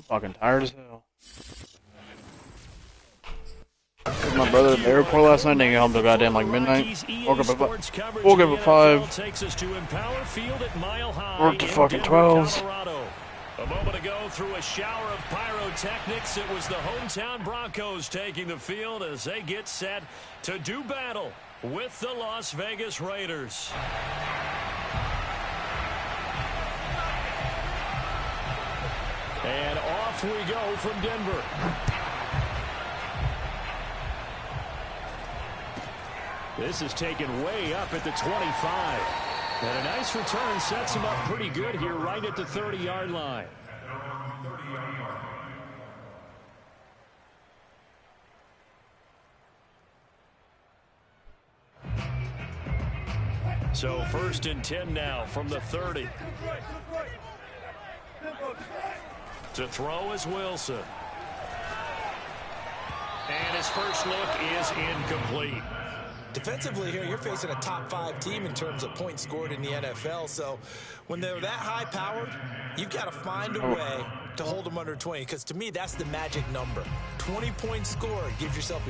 fucking tired as hell. Took my brother to the airport last night. Didn't get home till goddamn like midnight. Woke up at 5. Worked to fucking 12. A moment ago, through a shower of pyrotechnics, it was the hometown Broncos taking the field as they get set to do battle with the Las Vegas Raiders. And off we go from Denver. This is taken way up at the 25. And a nice return sets him up pretty good here right at the 30-yard line. So 1st and 10 now from the 30. To throw is Wilson. And his first look is incomplete. Defensively here, you're facing a top 5 team in terms of points scored in the NFL. So when they're that high-powered, you've got to find a way to hold them under 20. Because to me, that's the magic number. 20 points scored, you give yourself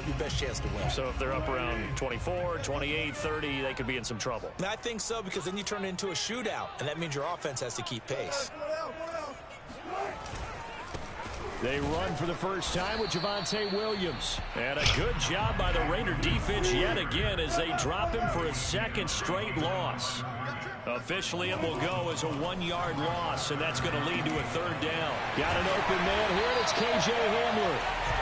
your best chance to win. So if they're up around 24, 28, 30, they could be in some trouble. And I think so, because then you turn it into a shootout, and that means your offense has to keep pace. They run for the first time with Javonte Williams. And a good job by the Raider defense yet again as they drop him for a second straight loss. Officially, it will go as a 1-yard loss, and that's going to lead to a 3rd down. Got an open man here, and it's K.J. Hamler.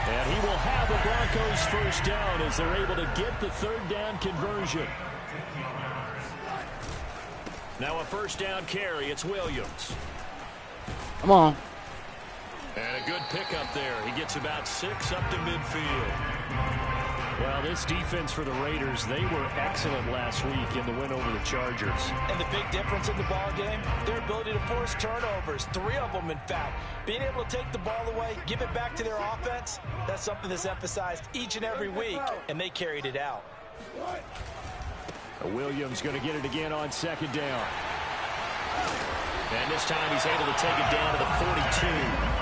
And he will have the Broncos' first down as they're able to get the 3rd down conversion. Now a 1st down carry, it's Williams. Come on. And a good pickup there. He gets about 6 up to midfield. Well, this defense for the Raiders, they were excellent last week in the win over the Chargers. And the big difference in the ball game, their ability to force turnovers, 3 of them in fact. Being able to take the ball away, give it back to their offense, that's something that's emphasized each and every week, and they carried it out. Williams going to get it again on 2nd down. And this time he's able to take it down to the 42.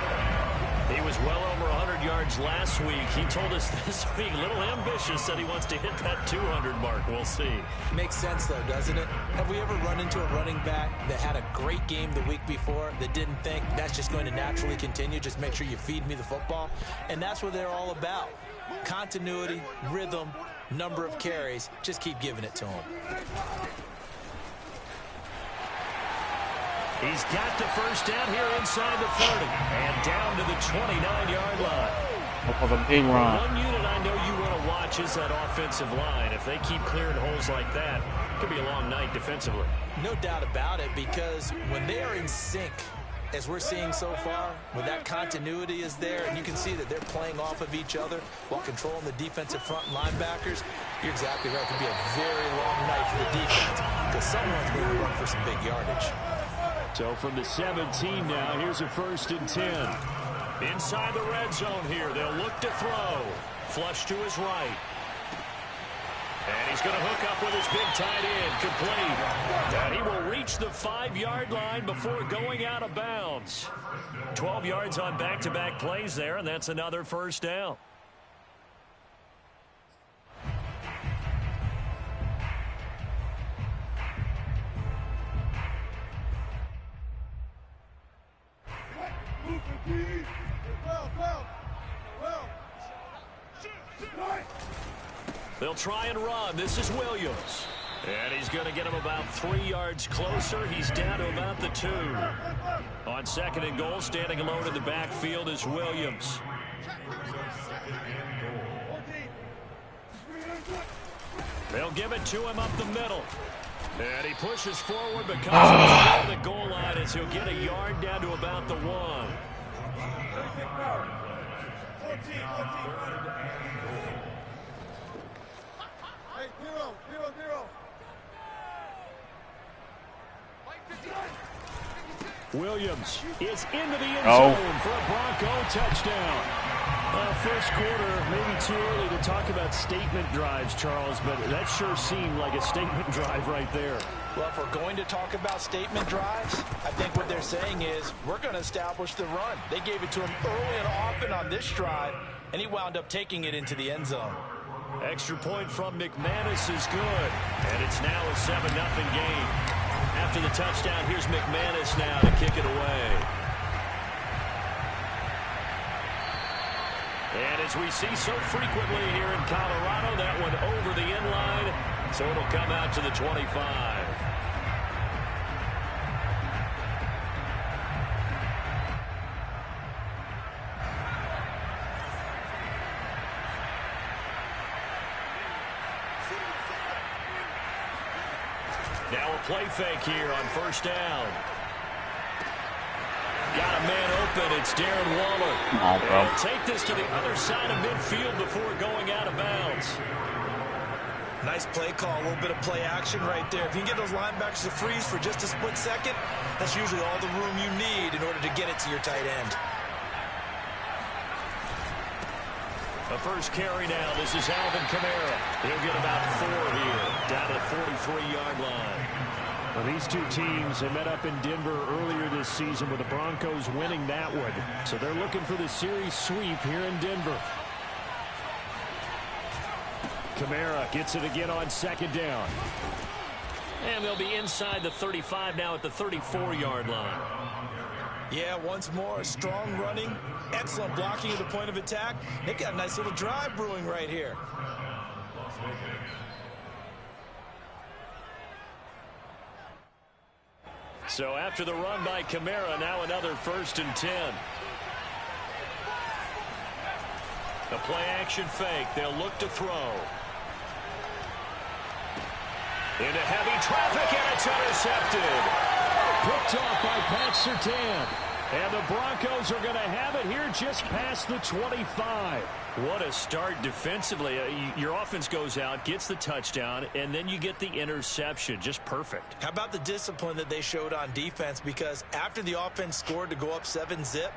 He was well over 100 yards last week. He told us this week, a little ambitious, said he wants to hit that 200 mark. We'll see. Makes sense, though, doesn't it? Have we ever run into a running back that had a great game the week before that didn't think that's just going to naturally continue? Just make sure you feed me the football. And that's what they're all about. Continuity, rhythm, number of carries. Just keep giving it to him. He's got the first down here inside the 30 and down to the 29-yard line. Of a big run. One unit I know you want to watch is that offensive line. If they keep clearing holes like that, it could be a long night defensively. No doubt about it, because when they are in sync, as we're seeing so far, when that continuity is there, and you can see that they're playing off of each other while controlling the defensive front linebackers, you're exactly right. It could be a very long night for the defense because someone's going to run for some big yardage. So from the 17 now, here's a 1st and 10. Inside the red zone here, they'll look to throw. Flush to his right. And he's going to hook up with his big tight end, complete. And he will reach the 5-yard line before going out of bounds. 12 yards on back-to-back plays there, and that's another 1st down. They'll try and run. This is Williams. And he's going to get him about 3 yards closer. He's down to about the 2. On 2nd and goal, standing alone in the backfield is Williams. They'll give it to him up the middle. And he pushes forward but comes to the goal line as he'll get a yard down to about the 1. Williams is into the end zone for a Bronco touchdown. First quarter, maybe too early to talk about statement drives, Charles, but that sure seemed like a statement drive right there. Well, if we're going to talk about statement drives, I think what they're saying is we're going to establish the run. They gave it to him early and often on this drive, and he wound up taking it into the end zone. Extra point from McManus is good, and it's now a 7-0 game. After the touchdown, here's McManus now to kick it away. And as we see so frequently here in Colorado, that one over the end line, so it'll come out to the 25. Now a play fake here on first down. Got a man open. It's Darren Waller. He'll take this to the other side of midfield before going out of bounds. Nice play call, a little bit of play action right there. If you can get those linebackers to freeze for just a split second, that's usually all the room you need in order to get it to your tight end. The first carry now. This is Alvin Kamara. He'll get about 4 here, down to the 43-yard line. Well, these two teams have met up in Denver earlier this season with the Broncos winning that one. So they're looking for the series sweep here in Denver. Kamara gets it again on second down. And they'll be inside the 35 now at the 34-yard line. Yeah, once more, strong running, excellent blocking at the point of attack. They've got a nice little drive brewing right here. So after the run by Kamara, now another 1st and 10. The play action fake. They'll look to throw. Into heavy traffic, and it's intercepted. Picked off by Pat Surtain. And the Broncos are going to have it here just past the 25. What a start defensively. Your offense goes out, gets the touchdown, and then you get the interception. Just perfect. How about the discipline that they showed on defense? Because after the offense scored to go up 7-zip,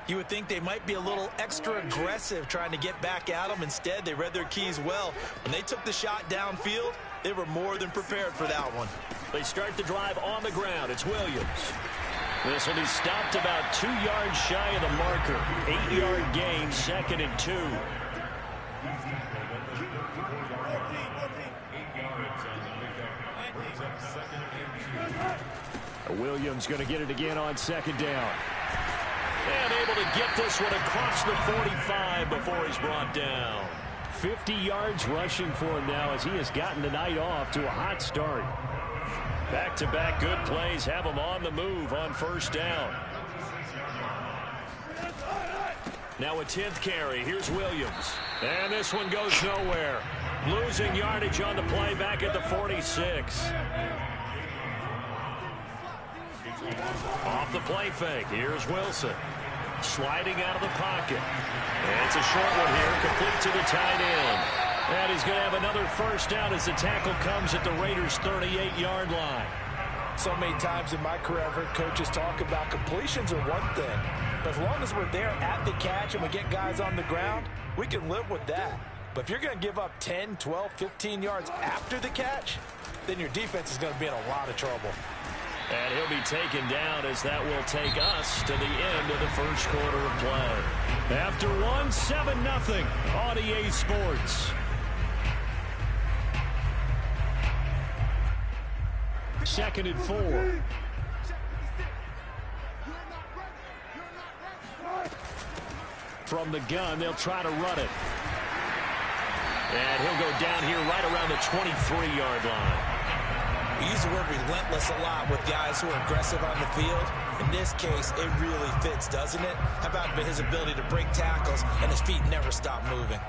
you would think they might be a little extra aggressive trying to get back at them. Instead, they read their keys well. When they took the shot downfield, they were more than prepared for that one. They start the drive on the ground. It's Williams. This will be stopped about 2 yards shy of the marker. 8-yard gain, 2nd and 2. Williams going to get it again on second down. And able to get this one across the 45 before he's brought down. 50 yards rushing for him now as he has gotten the night off to a hot start. Back-to-back good plays have him on the move on first down. Now a 10th carry. Here's Williams. And this one goes nowhere. Losing yardage on the play back at the 46. Off the play fake. Here's Wilson. Sliding out of the pocket. And it's a short one here. Complete to the tight end. And he's going to have another first down as the tackle comes at the Raiders' 38-yard line. So many times in my career, I've heard coaches talk about completions are one thing. But as long as we're there at the catch and we get guys on the ground, we can live with that. But if you're going to give up 10, 12, 15 yards after the catch, then your defense is going to be in a lot of trouble. And he'll be taken down as that will take us to the end of the first quarter of play. After one, 7-0 on EA Sports. Second and 4. From the gun, they'll try to run it. And he'll go down here right around the 23-yard line. We use the word relentless a lot with guys who are aggressive on the field. In this case, it really fits, doesn't it? How about his ability to break tackles and his feet never stop moving?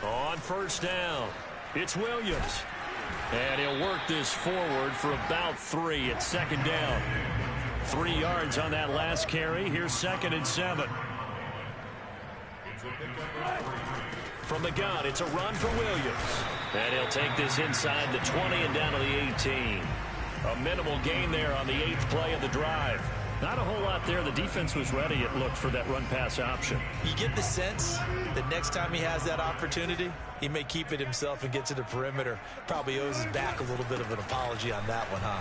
On first down, it's Williams. And he'll work this forward for about 3 at second down. 3 yards on that last carry. Here's 2nd and 7. From the gun, it's a run for Williams. And he'll take this inside the 20 and down to the 18. A minimal gain there on the 8th play of the drive. Not a whole lot there. The defense was ready, it looked, for that run-pass option. You get the sense that next time he has that opportunity, he may keep it himself and get to the perimeter. Probably owes his back a little bit of an apology on that one, huh?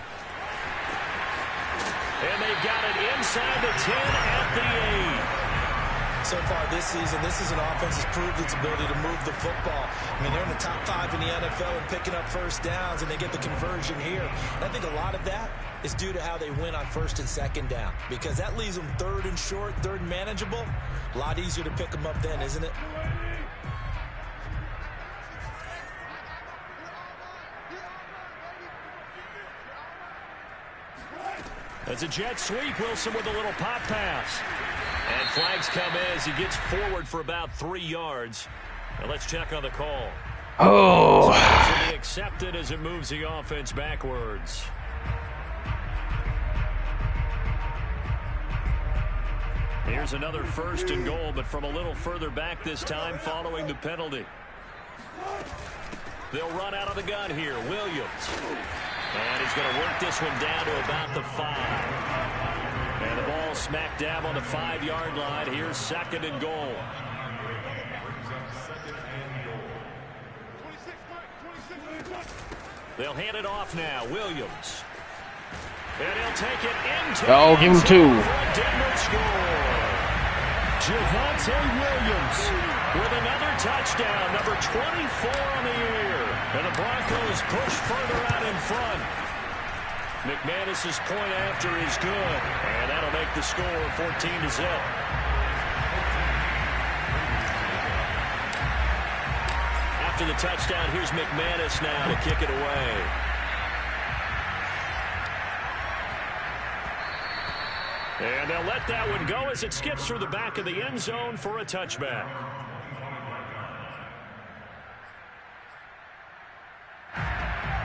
And they've got it inside the 10 at the 8. So far this season, this is an offense that's proved its ability to move the football. I mean, they're in the top 5 in the NFL and picking up first downs, and they get the conversion here. And I think a lot of that is due to how they win on 1st and 2nd down, because that leaves them 3rd and short, 3rd and manageable. A lot easier to pick them up then, isn't it? That's a jet sweep. Wilson with a little pop pass. And flags come in as he gets forward for about 3 yards. Now let's check on the call. Oh. So it should be accepted as it moves the offense backwards. Here's another 1st and goal, but from a little further back this time following the penalty. They'll run out of the gun here. Williams. And he's going to work this one down to about the 5. And the ball smack dab on the 5-yard line. Here's 2nd and goal. They'll hand it off now. Williams. And he'll take it into Oh, give him 2. Denver score. Javonte Williams with another touchdown. Number 24 on the year. And the Broncos push further out in front. McManus's point after is good. And that'll make the score 14-0. After the touchdown, here's McManus now to kick it away. And they'll let that one go as it skips through the back of the end zone for a touchback.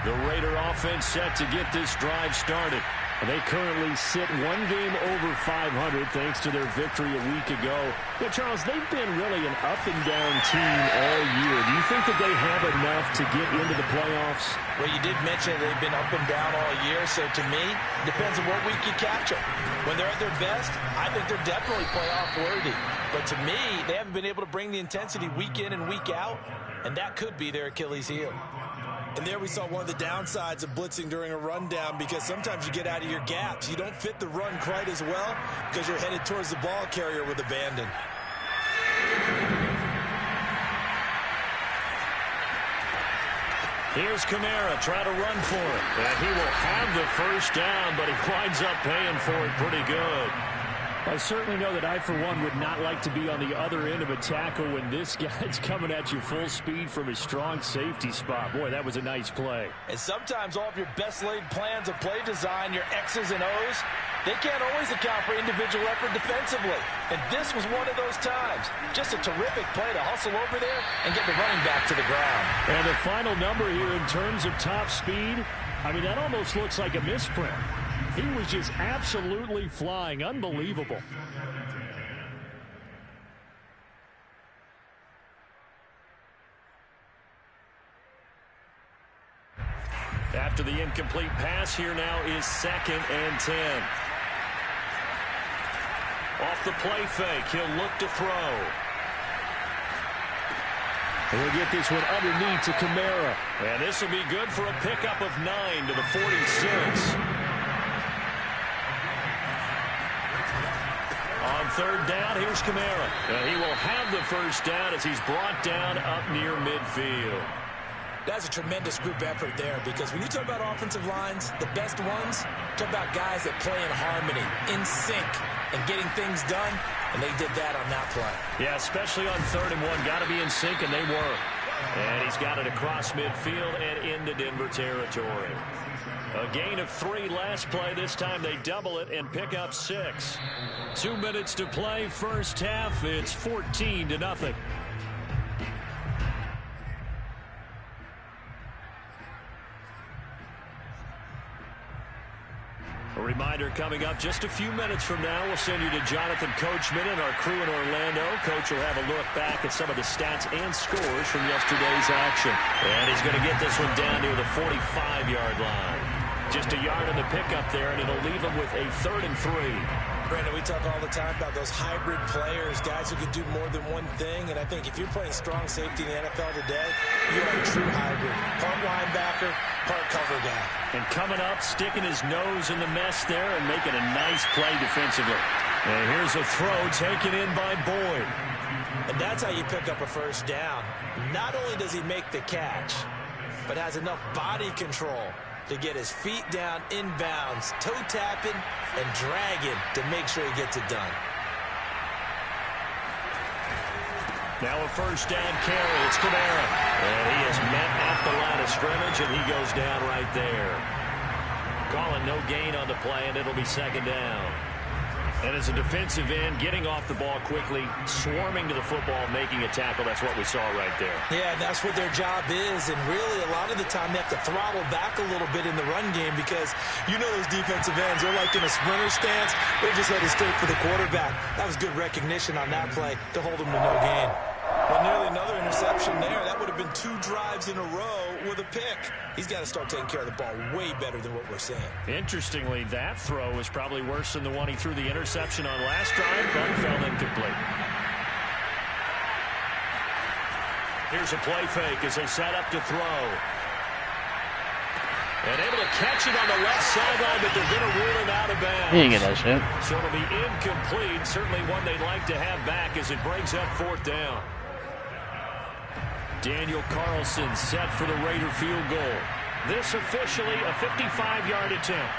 The Raider offense set to get this drive started. They currently sit 1 game over 500 thanks to their victory a week ago. But Charles, they've been really an up-and-down team all year. Do you think that they have enough to get into the playoffs? Well, you did mention they've been up and down all year, so to me, depends on what week you catch them. When they're at their best, I think they're definitely playoff worthy. But to me, they haven't been able to bring the intensity week in and week out, and that could be their Achilles heel. And there we saw one of the downsides of blitzing during a rundown, because sometimes you get out of your gaps. You don't fit the run quite as well because you're headed towards the ball carrier with abandon. Here's Kamara, try to run for it. And he will have the first down, but he winds up paying for it pretty good. I certainly know that I, for one, would not like to be on the other end of a tackle when this guy's coming at you full speed from his strong safety spot. Boy, that was a nice play. And sometimes all of your best laid plans of play design, your X's and O's, they can't always account for individual effort defensively. And this was one of those times. Just a terrific play to hustle over there and get the running back to the ground. And the final number here in terms of top speed, I mean, that almost looks like a misprint. He was just absolutely flying. Unbelievable. After the incomplete pass, here now is 2nd and 10. Off the play fake, he'll look to throw. And we'll get this one underneath to Kamara. And this will be good for a pickup of 9 to the 46. On 3rd down, here's Kamara. And he will have the first down as he's brought down up near midfield. That's a tremendous group effort there, because when you talk about offensive lines, the best ones, talk about guys that play in harmony, in sync, and getting things done, and they did that on that play. Yeah, especially on 3rd and 1. Got to be in sync, and they were. And he's got it across midfield and into Denver territory. A gain of 3 last play. This time they double it and pick up 6. 2 minutes to play, first half. It's 14-0. A reminder coming up just a few minutes from now, we'll send you to Jonathan Coachman and our crew in Orlando. Coach will have a look back at some of the stats and scores from yesterday's action. And he's going to get this one down near the 45-yard line. Just a yard on the pickup there, and it'll leave him with a 3rd and 3. Brandon, we talk all the time about those hybrid players, guys who can do more than one thing. And I think if you're playing strong safety in the NFL today, you are a true hybrid. Part linebacker, part cover guy. And coming up, sticking his nose in the mess there and making a nice play defensively. And here's a throw taken in by Boyd. And that's how you pick up a first down. Not only does he make the catch, but has enough body control to get his feet down inbounds, toe tapping and dragging to make sure he gets it done. Now a first down carry. It's Kamara. And he is met at the line of scrimmage, and he goes down right there. Calling no gain on the play, and it'll be 2nd down. And as a defensive end, getting off the ball quickly, swarming to the football, making a tackle, that's what we saw right there. Yeah, that's what their job is. And really, a lot of the time, they have to throttle back a little bit in the run game because you know those defensive ends, they're like in a sprinter stance. They're just headed straight for the quarterback. That was good recognition on that play to hold them to no gain. Well, nearly another interception there. That would have been 2 drives in a row with a pick. He's got to start taking care of the ball way better than what we're seeing. Interestingly, that throw was probably worse than the one he threw the interception on last drive, but fell incomplete. Here's a play fake as they set up to throw. And able to catch it on the left sideline, but they're going to rule him out of bounds. He didn't get that shit. So it'll be incomplete. Certainly one they'd like to have back as it brings up 4th down. Daniel Carlson set for the Raider field goal. This officially a 55-yard attempt.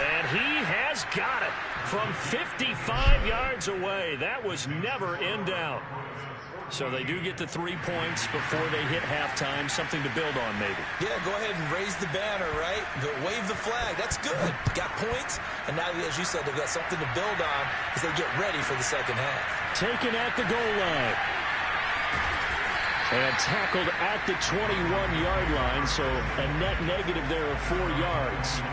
And he has got it from 55 yards away. That was never in doubt. So they do get the 3 points before they hit halftime. Something to build on, maybe. Yeah, go ahead and raise the banner, right? Wave the flag. That's good. Got points. And now, as you said, they've got something to build on as they get ready for the second half. Taken at the goal line. And tackled at the 21-yard line. So a net negative there of 4 yards.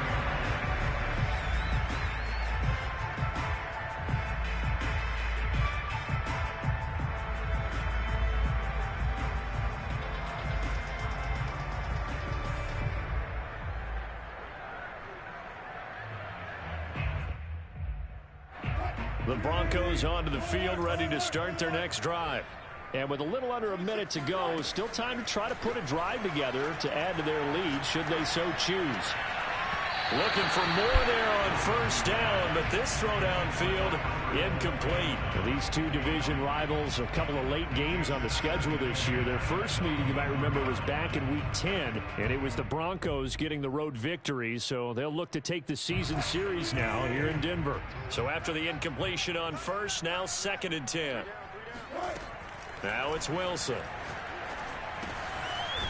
The Broncos onto the field, ready to start their next drive. And with a little under a minute to go, still time to try to put a drive together to add to their lead, should they so choose. Looking for more there on first down, but this throw downfield incomplete. Well, these two division rivals, a couple of late games on the schedule this year. Their first meeting, you might remember, was back in Week 10, and it was the Broncos getting the road victory, so they'll look to take the season series now here in Denver. So after the incompletion on first, now 2nd and 10. Now it's Wilson.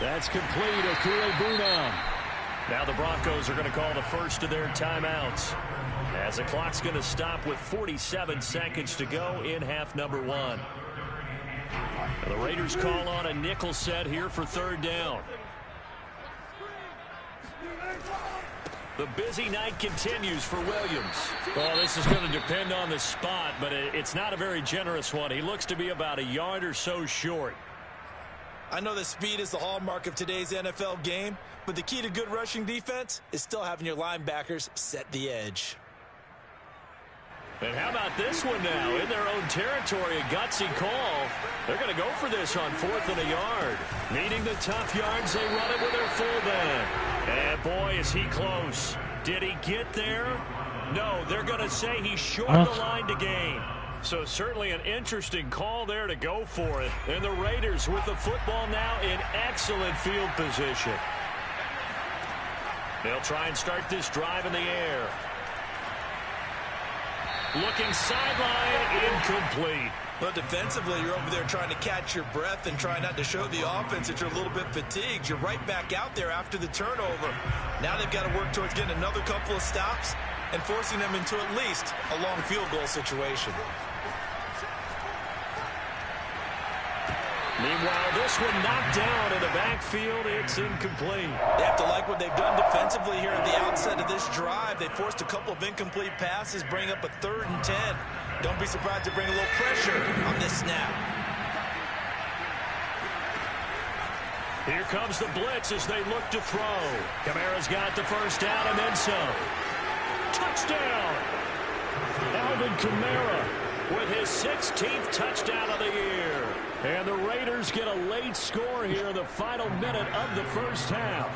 That's complete. Akure Bunam. Now the Broncos are going to call the first of their timeouts as the clock's going to stop with 47 seconds to go in half number 1. The Raiders call on a nickel set here for 3rd down. The busy night continues for Williams. Well, this is going to depend on the spot, but it's not a very generous one. He looks to be about a yard or so short. I know that speed is the hallmark of today's NFL game, but the key to good rushing defense is still having your linebackers set the edge. And how about this one now? In their own territory, a gutsy call. They're going to go for this on 4th and a yard. Needing the tough yards, they run it with their fullback. And boy, is he close. Did he get there? No, they're going to say he's short the line to gain. So certainly an interesting call there to go for it. And the Raiders with the football now in excellent field position. They'll try and start this drive in the air. Looking sideline, incomplete. Well, defensively, you're over there trying to catch your breath and try not to show the offense that you're a little bit fatigued. You're right back out there after the turnover. Now they've got to work towards getting another couple of stops and forcing them into at least a long field goal situation. Meanwhile, this one knocked down in the backfield. It's incomplete. They have to like what they've done defensively here at the outset of this drive. They forced a couple of incomplete passes, bring up a 3rd and 10. Don't be surprised to bring a little pressure on this snap. Here comes the blitz as they look to throw. Kamara's got the first down and then some. Touchdown! Alvin Kamara with his 16th touchdown of the year. And the Raiders get a late score here in the final minute of the first half.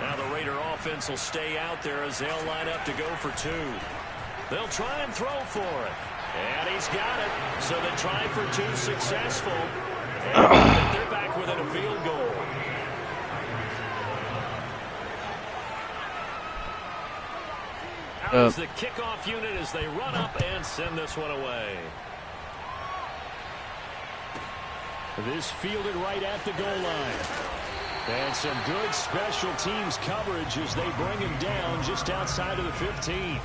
Now the Raider offense will stay out there as they'll line up to go for 2. They'll try and throw for it. And he's got it. So they try for 2 successful. And they're back within a field goal. Out is the kickoff unit as they run up and send this one away. This fielded right at the goal line. And some good special teams coverage as they bring him down just outside of the 15.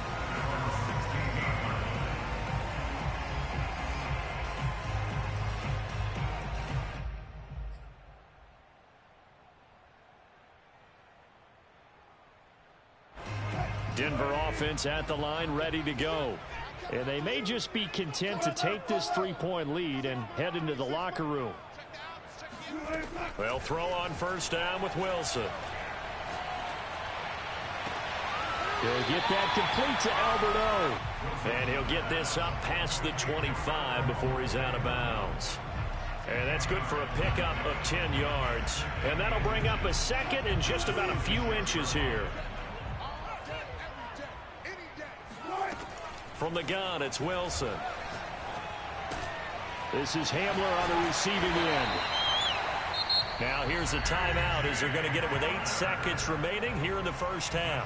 Denver offense at the line, ready to go. And they may just be content to take this 3-point lead and head into the locker room. They'll throw on first down with Wilson. He'll get that complete to Alberto. And he'll get this up past the 25 before he's out of bounds. And that's good for a pickup of 10 yards. And that'll bring up a second and just about a few inches here. From the gun, it's Wilson. This is Hamler on the receiving end. Now here's a timeout as they're going to get it with 8 seconds remaining here in the first half.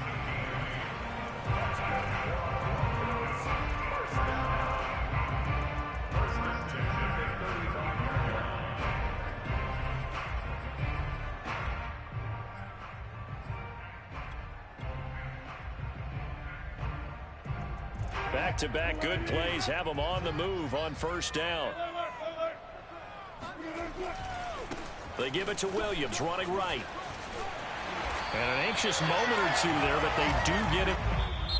Back-to-back good plays have them on the move on first down. They give it to Williams running right. And an anxious moment or two there, but they do get it.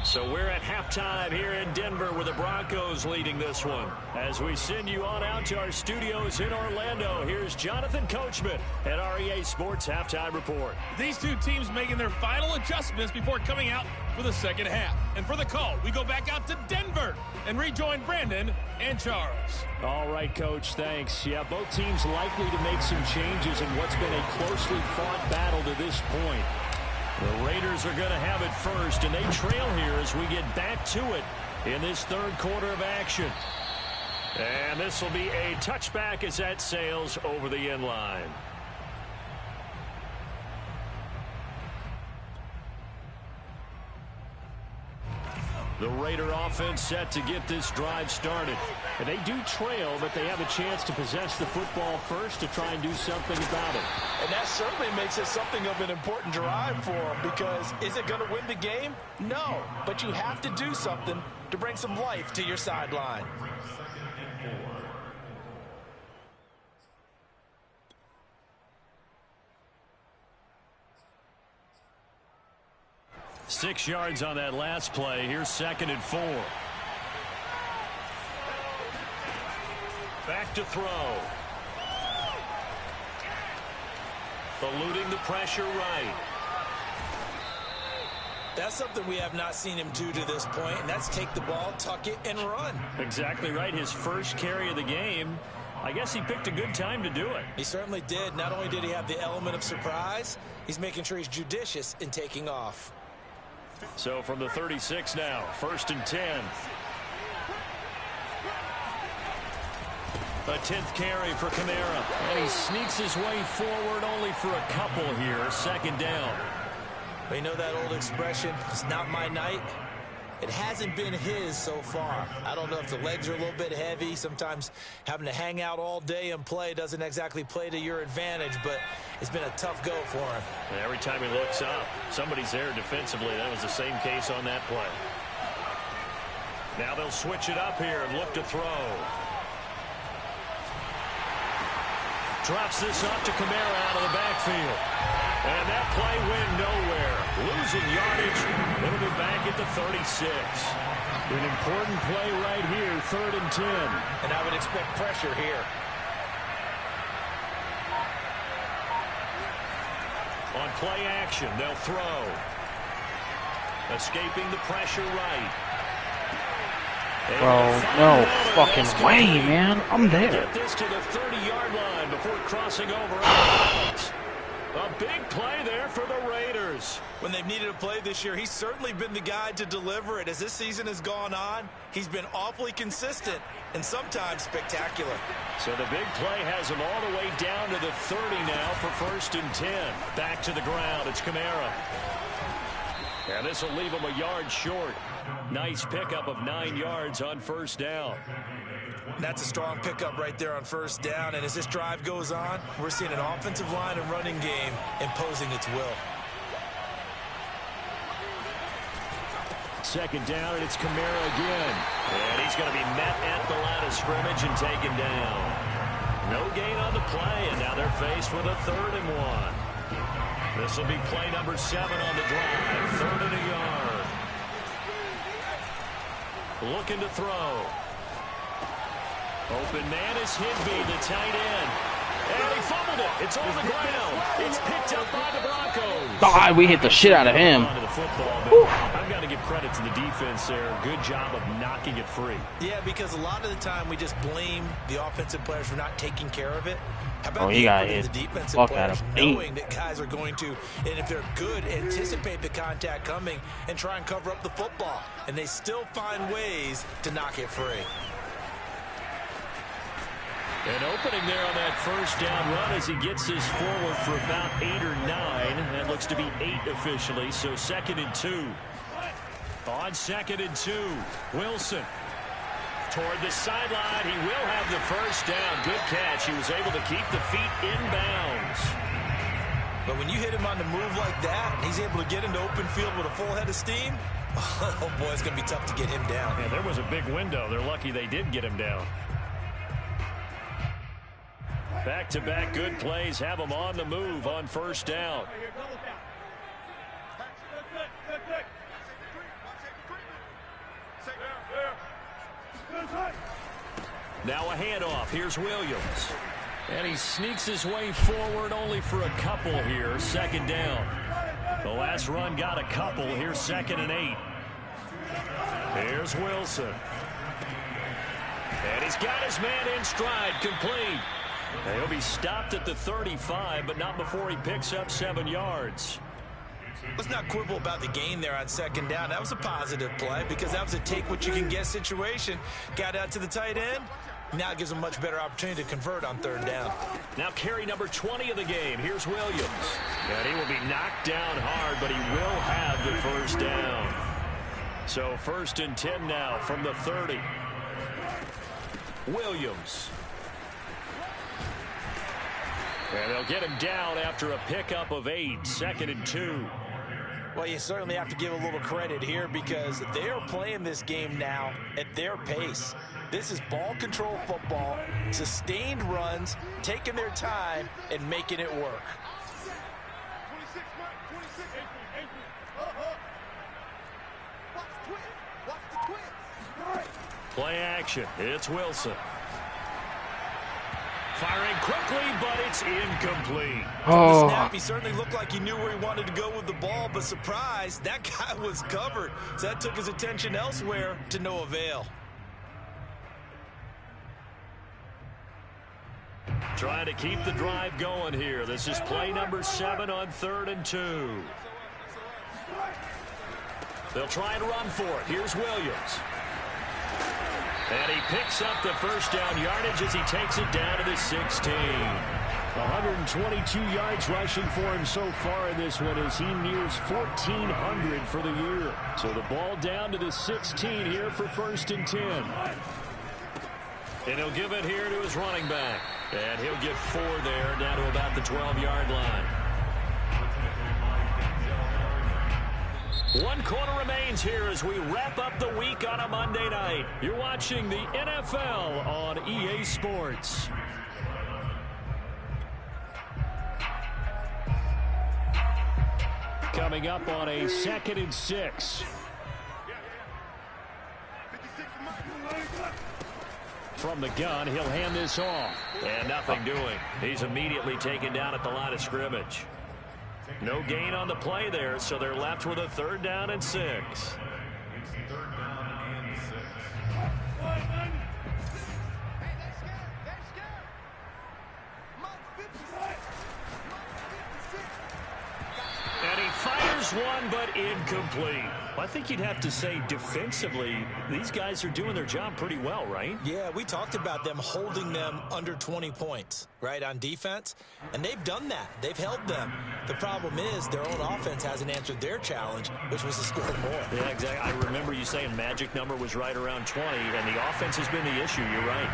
So we're at halftime here in Denver with the Broncos leading this one. As we send you on out to our studios in Orlando, here's Jonathan Coachman at REA Sports Halftime Report. These two teams making their final adjustments before coming out for the second half. And for the call, we go back out to Denver and rejoin Brandon and Charles. All right, Coach, thanks. Yeah, both teams likely to make some changes in what's been a closely fought battle to this point. The Raiders are going to have it first, and they trail here as we get back to it in this third quarter of action. And this will be a touchback as that sails over the end line. The Raider offense set to get this drive started. And they do trail, but they have a chance to possess the football first to try and do something about it. And that certainly makes it something of an important drive for them, because is it going to win the game? No, but you have to do something to bring some life to your sideline. Six yards on that last play. Here's 2nd and 4. Back to throw. Eluding the pressure right. That's something we have not seen him do to this point, and that's take the ball, tuck it, and run. Exactly right. His first carry of the game. I guess he picked a good time to do it. He certainly did. Not only did he have the element of surprise, he's making sure he's judicious in taking off. So from the 36 now, 1st and 10. A 10th carry for Kamara. And he sneaks his way forward only for a couple here. 2nd down. We know that old expression, it's not my night. It hasn't been his so far. I don't know if the legs are a little bit heavy. Sometimes having to hang out all day and play doesn't exactly play to your advantage, but it's been a tough go for him. And every time he looks up, somebody's there defensively. That was the same case on that play. Now they'll switch it up here and look to throw. Drops this off to Kamara out of the backfield. And that play went nowhere. Losing yardage. It'll be back at the 36. An important play right here, 3rd and 10. And I would expect pressure here. On play action, they'll throw. Escaping the pressure right. Bro, no fucking way, man. I'm there. Get this to the 30-yard line before crossing over. A big play there for the Raiders. When they've needed a play this year, he's certainly been the guy to deliver it. As this season has gone on, he's been awfully consistent and sometimes spectacular. So the big play has him all the way down to the 30 now for 1st and 10. Back to the ground. It's Kamara. And this will leave him a yard short. Nice pickup of 9 yards on 1st down. That's a strong pickup right there on 1st down. And as this drive goes on, we're seeing an offensive line and running game imposing its will. 2nd down, and it's Kamara again. And he's going to be met at the line of scrimmage and taken down. No gain on the play, and now they're faced with a 3rd and 1. This will be play number 7 on the drive. 3rd and a yard. Looking to throw. Open man is Higbee, the tight end. And he fumbled it. It's on the ground. It's picked up by the Broncos. God, we hit the shit out of him. I've got to give credit to the defense there. Good job of knocking it free. Yeah, because a lot of the time we just blame the offensive players for not taking care of it. How about he got the hit. defensive Fuck players out of knowing that guys are going to, and if they're good, anticipate the contact coming and try and cover up the football. And they still find ways to knock it free. An opening there on that 1st down run as he gets this forward for about 8 or 9. That looks to be 8 officially, so 2nd and 2. On 2nd and 2, Wilson. Toward the sideline, he will have the 1st down. Good catch. He was able to keep the feet in bounds. But when you hit him on the move like that, and he's able to get into open field with a full head of steam, oh boy, it's going to be tough to get him down. Yeah, there was a big window. They're lucky they did get him down. Back-to-back good plays have them on the move on 1st down. Now a handoff. Here's Williams. And he sneaks his way forward only for a couple here. 2nd down. The last run got a couple. Here's 2nd and 8. Here's Wilson. And he's got his man in stride. Complete. And he'll be stopped at the 35, but not before he picks up 7 yards. Let's not quibble about the gain there on 2nd down. That was a positive play because that was a take-what-you-can-get situation. Got out to the tight end. Now it gives him a much better opportunity to convert on 3rd down. Now carry number 20 of the game. Here's Williams. And he will be knocked down hard, but he will have the 1st down. So 1st and 10 now from the 30. Williams. And they'll get him down after a pickup of 8. 2nd and 2. Well, you certainly have to give a little credit here because they are playing this game now at their pace. This is ball control football, sustained runs, taking their time, and making it work. Play action. It's Wilson. Firing quickly, but it's incomplete. From the snap, he certainly looked like he knew where he wanted to go with the ball, but surprise, that guy was covered. So that took his attention elsewhere to no avail. Trying to keep the drive going here. This is play number 7 on 3rd and 2. They'll try and run for it. Here's Williams. And he picks up the 1st down yardage as he takes it down to the 16. 122 yards rushing for him so far in this one as he nears 1,400 for the year. So the ball down to the 16 here for 1st and 10. And he'll give it here to his running back. And he'll get 4 there down to about the 12-yard line. 1 quarter remains here as we wrap up the week on a Monday night. You're watching the NFL on EA Sports. coming up on a 2nd and 6. From the gun, he'll hand this off. And nothing doing. He's immediately taken down at the line of scrimmage. No gain on the play there, so they're left with a 3rd down and 6. And he fires one, but incomplete. I think you'd have to say defensively, these guys are doing their job pretty well, right? Yeah, we talked about them holding them under 20 points, right, on defense. And they've done that. They've held them. The problem is their own offense hasn't answered their challenge, which was to score more. Yeah, exactly. I remember you saying magic number was right around 20, and the offense has been the issue. You're right.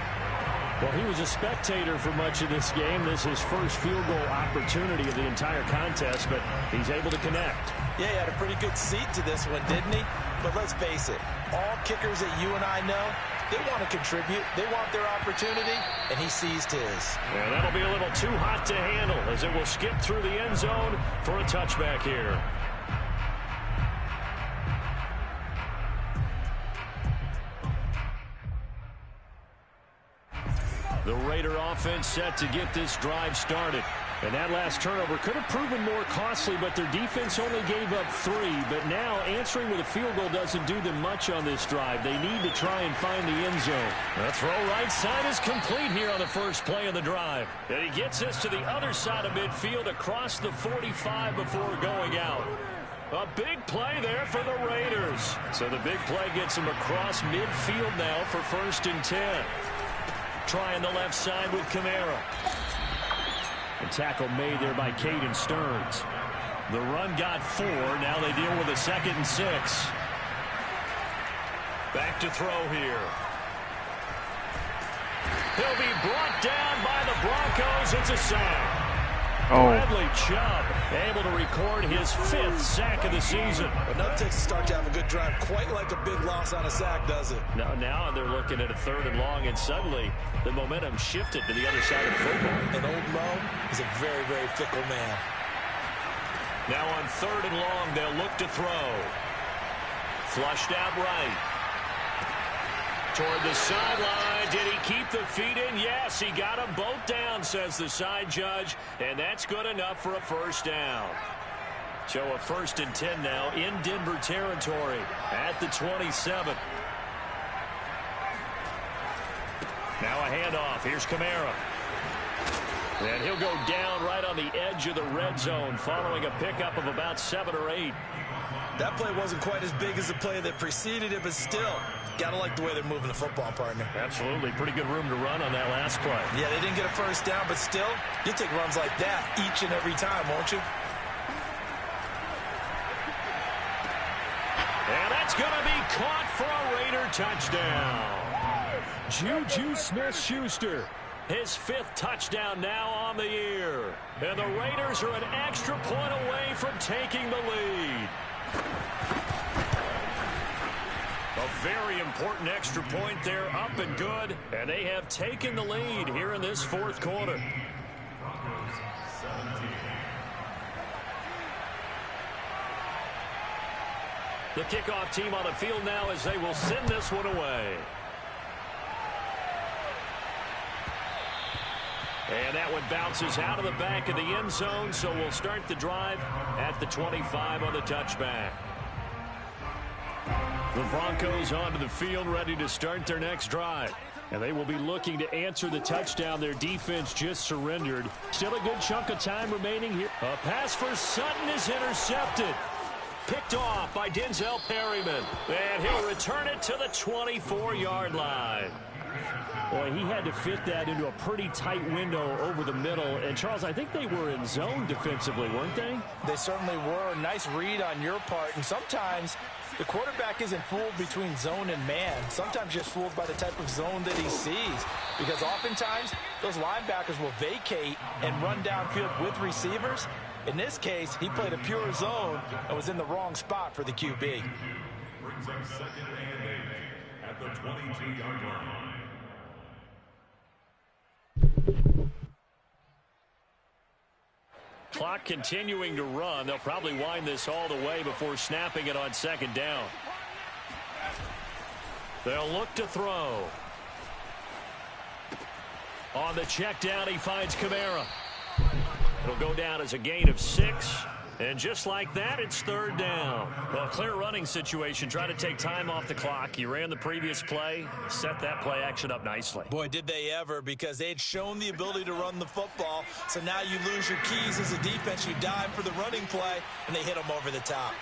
Well, he was a spectator for much of this game. This is his first field goal opportunity of the entire contest, but he's able to connect. Yeah, he had a pretty good seat to this one, didn't he? But let's face it, all kickers that you and I know, they want to contribute. They want their opportunity, and he seized his. Yeah, that'll be a little too hot to handle as it will skip through the end zone for a touchback here. The Raider offense set to get this drive started. And that last turnover could have proven more costly, but their defense only gave up 3. But now answering with a field goal doesn't do them much on this drive. They need to try and find the end zone. The throw right side is complete here on the first play of the drive. And he gets us to the other side of midfield across the 45 before going out. A big play there for the Raiders. So the big play gets them across midfield now for 1st and 10. Trying the left side with Kamara. A tackle made there by Caden Stearns. The run got 4. Now they deal with a 2nd and 6. Back to throw here. He'll be brought down by the Broncos. It's a sack. Bradley Chubb able to record his 5th sack of the season. Enough takes to start to have a good drive. Quite like a big loss on a sack, does it? Now they're looking at a 3rd and long, and suddenly the momentum shifted to the other side of the football. And old Mo is a very, very fickle man. Now on 3rd and long, they'll look to throw. Flushed out right. Toward the sideline. Did he keep the feet in? Yes, he got them both down, says the side judge. And that's good enough for a 1st down. So a 1st and 10 now in Denver territory at the 27. Now a handoff. Here's Kamara. And he'll go down right on the edge of the red zone following a pickup of about 7 or 8. That play wasn't quite as big as the play that preceded it, but still, got to like the way they're moving the football, partner. Absolutely. Pretty good room to run on that last play. Yeah, they didn't get a 1st down, but still, you take runs like that each and every time, won't you? And that's going to be caught for a Raider touchdown. Juju Smith-Schuster, his 5th touchdown now on the year. And the Raiders are an extra point away from taking the lead. A very important extra point there, up and good. And they have taken the lead here in this 4th quarter. The kickoff team on the field now as they will send this one away. And that one bounces out of the back of the end zone, so we'll start the drive at the 25 on the touchback. The Broncos onto the field, ready to start their next drive. And they will be looking to answer the touchdown their defense just surrendered. Still a good chunk of time remaining here. A pass for Sutton is intercepted. Picked off by Denzel Perryman. And he'll return it to the 24-yard line. Boy, he had to fit that into a pretty tight window over the middle. And, Charles, I think they were in zone defensively, weren't they? They certainly were. Nice read on your part. And sometimes the quarterback isn't fooled between zone and man. Sometimes just fooled by the type of zone that he sees. Because oftentimes, those linebackers will vacate and run downfield with receivers. In this case, he played a pure zone and was in the wrong spot for the QB. Brings up 2nd and 8 at the 22-yard line. clock continuing to run. They'll probably wind this all the way before snapping it on second down. They'll look to throw. On the check down, he finds Kamara. It'll go down as a gain of 6. And just like that, it's third down. Well, clear running situation. Try to take time off the clock. You ran the previous play, set that play action up nicely. Boy, did they ever, because they had shown the ability to run the football. So now you lose your keys as a defense. You dive for the running play, and they hit them over the top.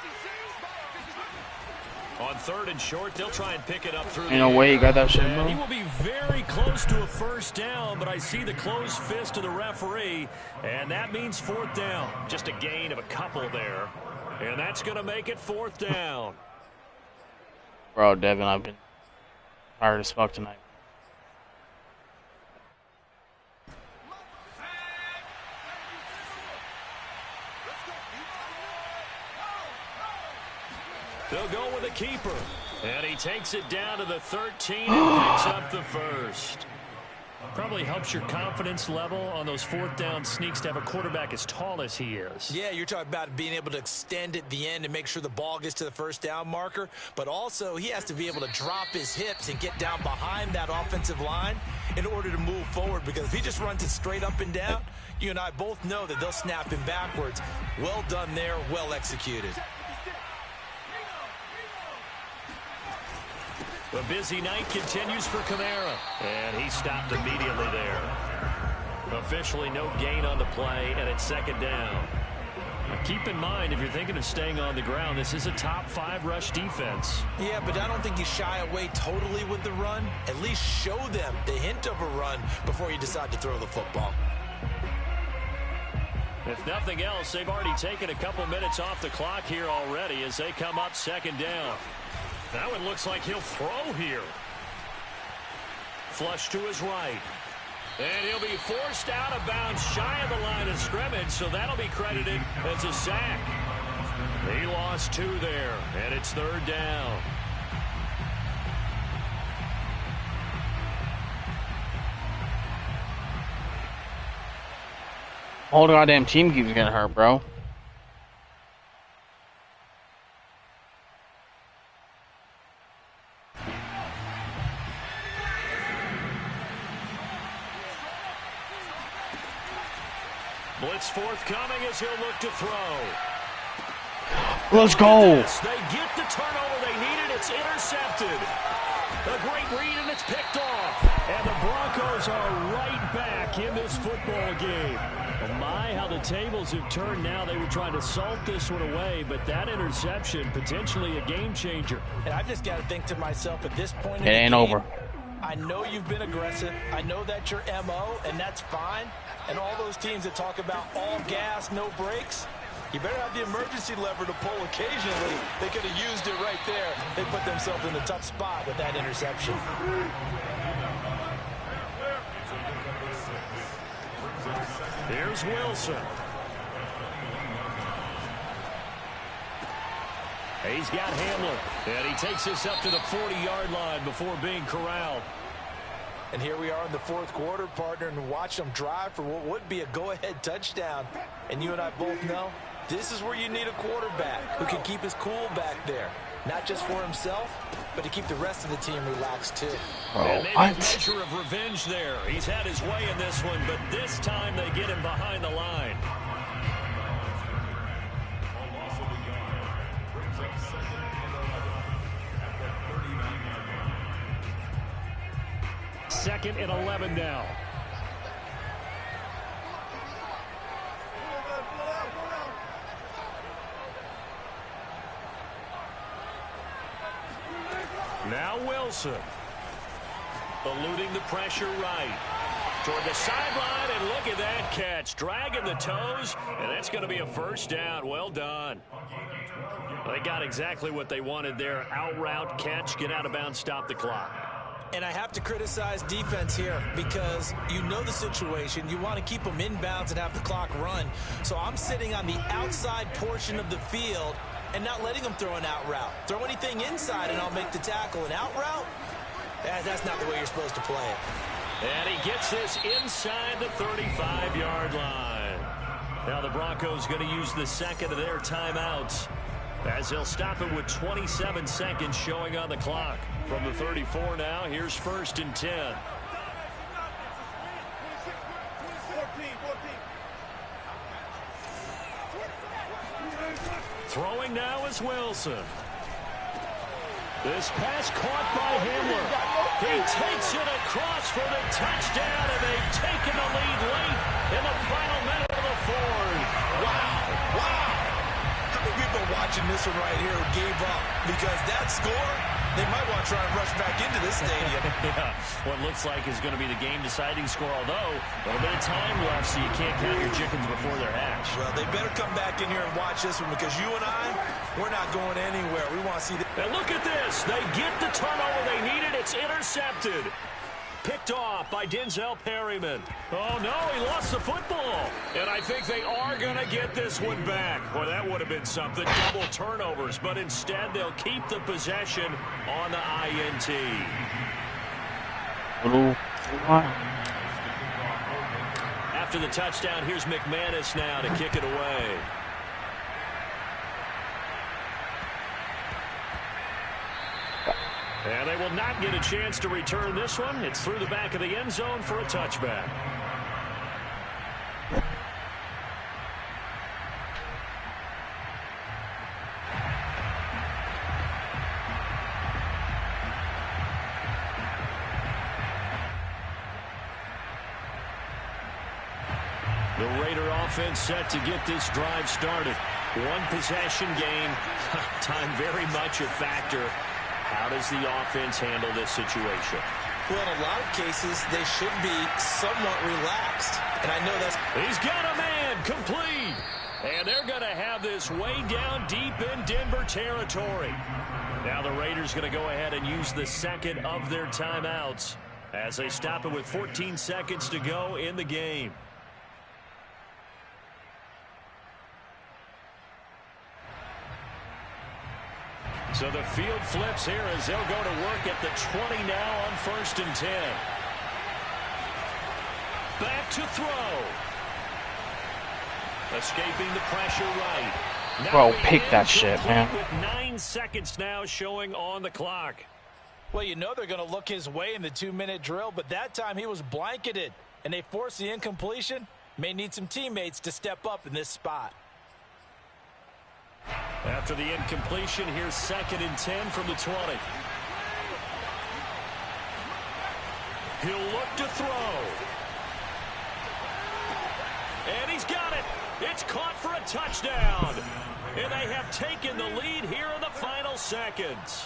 On third and short, they'll try and pick it up through. Ain't no way he got that shit, He bro. will be very close to a first down, but I see the closed fist of the referee, and that means fourth down. Just a gain of a couple there, and that's going to make it fourth down. Bro, Devin, I've been tired as fuck tonight. They'll go with a keeper. And he takes it down to the 13 and picks up the first. Probably helps your confidence level on those fourth down sneaks to have a quarterback as tall as he is. Yeah, you're talking about being able to extend at the end and make sure the ball gets to the first down marker. But also, he has to be able to drop his hips and get down behind that offensive line in order to move forward. Because if he just runs it straight up and down, you and I both know that they'll snap him backwards. Well done there, well executed. The busy night continues for Kamara. And he stopped immediately there. Officially no gain on the play, and it's second down. Now keep in mind, if you're thinking of staying on the ground, this is a top 5 rush defense. Yeah, but I don't think you shy away totally with the run. At least show them the hint of a run before you decide to throw the football. If nothing else, they've already taken a couple minutes off the clock here already as they come up second down. Now it looks like he'll throw here. Flush to his right. And he'll be forced out of bounds shy of the line of scrimmage, so that'll be credited as a sack. He lost 2 there, and it's third down. Whole goddamn team keeps getting hurt, bro. Blitz forthcoming as he'll look to throw. Let's go. They get the turnover they needed. It's intercepted. A great read, and it's picked off. And the Broncos are right back in this football game. Oh my, how the tables have turned now. They were trying to salt this one away, but that interception, potentially a game changer. And I've just got to think to myself at this point in It the ain't game, over. I know you've been aggressive. I know that's your MO, and that's fine. And all those teams that talk about all gas, no brakes, you better have the emergency lever to pull occasionally. They could have used it right there. They put themselves in a tough spot with that interception. Here's Wilson. He's got Hamlin, and he takes this up to the 40-yard line before being corralled. And here we are in the fourth quarter, partner, and watch them drive for what would be a go-ahead touchdown. And you and I both know this is where you need a quarterback who can keep his cool back there. Not just for himself, but to keep the rest of the team relaxed, too. And maybe a measure of revenge there. He's had his way in this one, but this time they get him behind the line. Second and 11 now. Now Wilson. Eluding the pressure right. Toward the sideline, and look at that catch. Dragging the toes, and that's going to be a first down. Well done. They got exactly what they wanted there. Out route, catch, get out of bounds, stop the clock. And I have to criticize defense here because you know the situation. You want to keep them inbounds and have the clock run. So I'm sitting on the outside portion of the field and not letting them throw an out route. Throw anything inside and I'll make the tackle. An out route? That's not the way you're supposed to play it. And he gets this inside the 35-yard line. Now the Broncos going to use the second of their timeouts, as they'll stop it with 27 seconds showing on the clock. From the 34 now, here's 1st and 10. Throwing now is Wilson. This pass caught by Hamler. He takes it across for the touchdown, and they've taken the lead late in the final minute of the fourth. Wow. How many people watching this one right here gave up? Because that score, they might want to try and rush back into this stadium. Yeah, what looks like is going to be the game-deciding score, although a little bit of time left, so you can't count your chickens before they're hatched. Well, they better come back in here and watch this one, because you and I, we're not going anywhere. We want to see the... And look at this. They get the turnover they needed. It's intercepted. Picked off by Denzel Perryman. Oh, no, he lost the football. And I think they are going to get this one back. Boy, that would have been something. Double turnovers. But instead, they'll keep the possession on the INT. After the touchdown, here's McManus now to kick it away. And they will not get a chance to return this one. It's through the back of the end zone for a touchback. The Raider offense set to get this drive started. One possession game. Time very much a factor. How does the offense handle this situation? Well, in a lot of cases, they should be somewhat relaxed. And I know that's... He's got a man complete. And they're going to have this way down deep in Denver territory. Now the Raiders going to go ahead and use the second of their timeouts as they stop it with 14 seconds to go in the game. So the field flips here as they'll go to work at the 20 now on 1st and 10. Back to throw. Escaping the pressure right. Bro, pick that shit, man. With 9 seconds now showing on the clock. Well, you know they're going to look his way in the 2-minute drill, but that time he was blanketed, and they forced the incompletion. May need some teammates to step up in this spot. After the incompletion, here's 2nd and 10 from the 20. He'll look to throw. And he's got it. It's caught for a touchdown. And they have taken the lead here in the final seconds.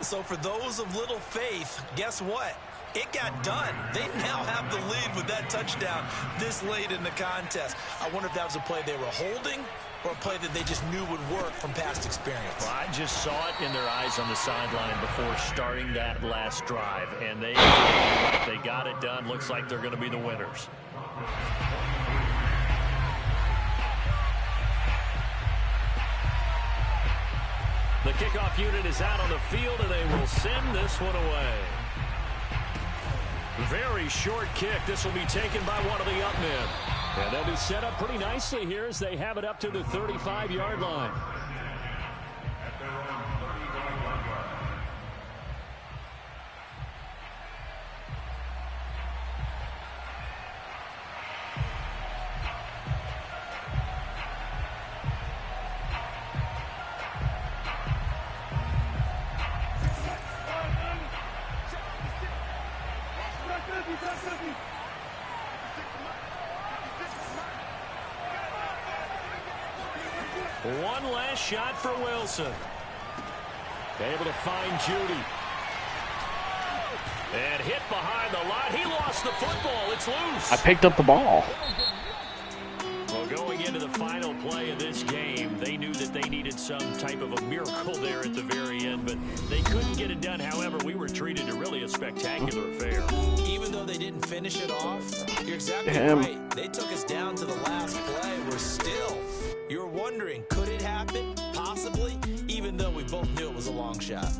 So for those of little faith, guess what? It got done. They now have the lead with that touchdown this late in the contest. I wonder if that was a play they were holding or a play that they just knew would work from past experience. Well, I just saw it in their eyes on the sideline before starting that last drive, and they got it done. Looks like they're going to be the winners. The kickoff unit is out on the field, and they will send this one away. Very short kick. This will be taken by one of the up men. And they'll be set up pretty nicely here as they have it up to the 35-yard line. One last shot for Wilson. Able to find Judy. And hit behind the line. He lost the football. It's loose. I picked up the ball. Well, going into the final play of this game, they knew that they needed some type of a miracle there at the very end, but they couldn't get it done. However, we were treated to really a spectacular affair. Even though they didn't finish it off, you're exactly right. They took us down to the last play. We're still... You're wondering, could it happen? Possibly, even though we both knew it was a long shot.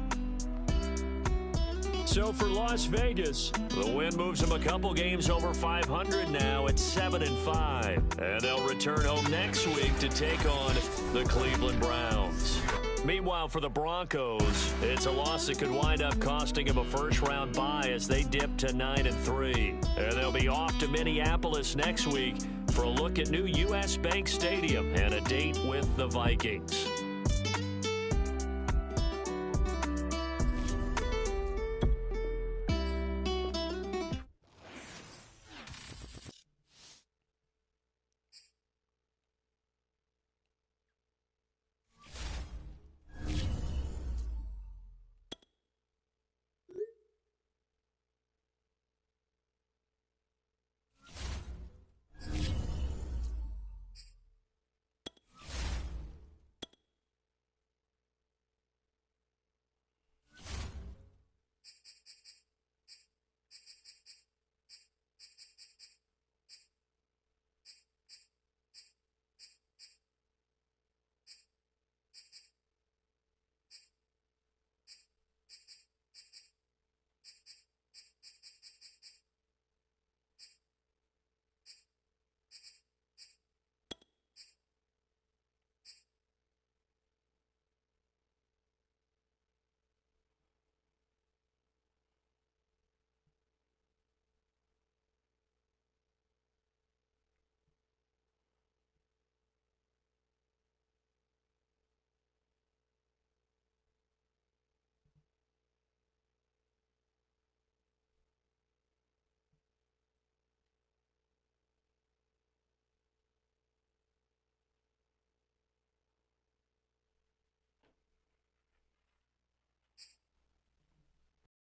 So for Las Vegas, the win moves them a couple games over 500 now at 7-5. And they'll return home next week to take on the Cleveland Browns. Meanwhile, for the Broncos, it's a loss that could wind up costing them a first-round bye as they dip to 9-3. And they'll be off to Minneapolis next week for a look at new U.S. Bank Stadium and a date with the Vikings.